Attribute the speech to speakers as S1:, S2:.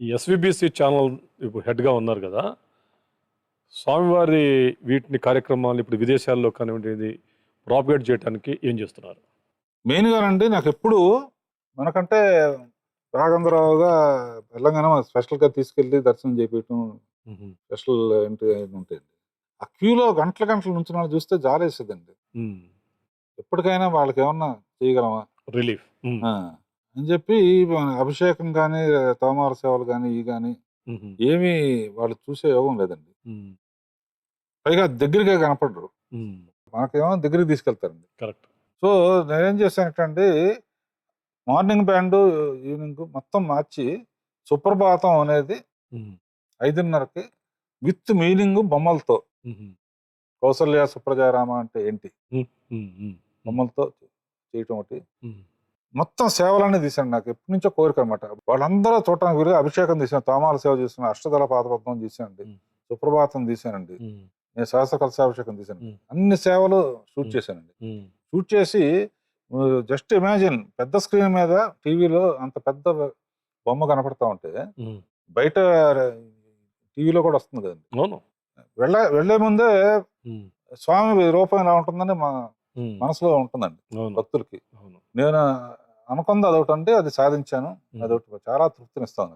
S1: ఈ SVBC channel ఇప్పుడు హెడ్‌గా ఉన్నారు గదా! స్వామివారి వీటిని కార్యక్రమాలు ఇప్పుడు విదేశాల్లో కానివ్వండి, ఇది ప్రాపగేట్ చేయటానికి ఏం చేస్తున్నారు?
S2: మెయిన్‌గానండి నాకెప్పుడు మనకంటే రాఘవేంద్రరావుగా తెలంగాణ స్పెషల్‌గా తీసుకెళ్ళి దర్శనం చేపియటం,
S1: హుహు.
S2: స్పెషల్ ఎంట్రీ అయన్నీ ఉంటాయండి. ఆ క్యూలో గంటలు గంటలు నుంచున్నోళ్ళని చూస్తే జాలేసేదండి.
S1: హ్మ్.
S2: ఎప్పటికైనా వాళ్ళకేమన్నా చేయగలమా?
S1: రిలీఫ్. హ్మ్.
S2: ఆ! అని చెప్పి మన అభిషేకం గాని, తోమాల సేవలు గాని, ఇయి గాని
S1: హుహు.
S2: ఏమీ వాళ్ళు చూసే యోగం లేదండి.
S1: హ్మ్.
S2: పైగా దగ్గరగా కనపడరు.
S1: హ్మ్.
S2: మనకేమో దగ్గరికి తీసుకెళ్తారండి.
S1: కరెక్ట్.
S2: సో, నేనేం చేశానంటే అండి, మార్నింగ్ బ్యాండు, ఈవినింగ్ మొత్తం మార్చి, సుప్రభాతం అనేది
S1: హ్మ్.
S2: 5:30కి విత్ మీనింగ్ బొమ్మలతో.
S1: హుహు.
S2: కౌసల్య సుప్రజారామ అంటే ఏంటి?
S1: హ్మ్. హ్మ్. హ్మ్. హ్మ్.
S2: బొమ్మలతో చేయటం ఒకటి.
S1: హ్మ్.
S2: మొత్తం సేవలన్నీ తీశాను. నాకు ఎప్పటినుంచో కోరికనమాట. వాళ్ళందరూ చూడటానికి వీలుగా అభిషేకం తీశాను, తోమాల సేవ చేశాను, అష్టదళ పాదపద్మం తీశానండి,
S1: హ్మ్.
S2: సుప్రభాతం తీశానండి,
S1: హ్మ్.
S2: నేను సహస్ర కలశాభిషేకం తీశాను.
S1: హ్మ్.
S2: అన్ని సేవలు షూట్
S1: హ్మ్.
S2: చేశానండి.
S1: హ్మ్.
S2: షూట్ చేసి జస్ట్ ఇమాజిన్ పెద్ద స్క్రీన్ మీద టీవీలో అంత పెద్ద బొమ్మ కనపడతా ఉంటే,
S1: హ్మ్.
S2: బయట టీవీలో కూడా వస్తుంది కదండీ.
S1: అవును.
S2: వెళ్ళే ముందే
S1: హ్మ్.
S2: స్వామి రూపం ఇలా ఉంటుందని మా
S1: హ్మ్.
S2: మనసులో ఉంటుందండి
S1: అవును.
S2: భక్తులకి.
S1: అవును.
S2: నేను అనుకుంది అదొకటండి, అది సాధించాను.
S1: హ్మ్.
S2: అదొకటి చాలా తృప్తినిస్తుంది.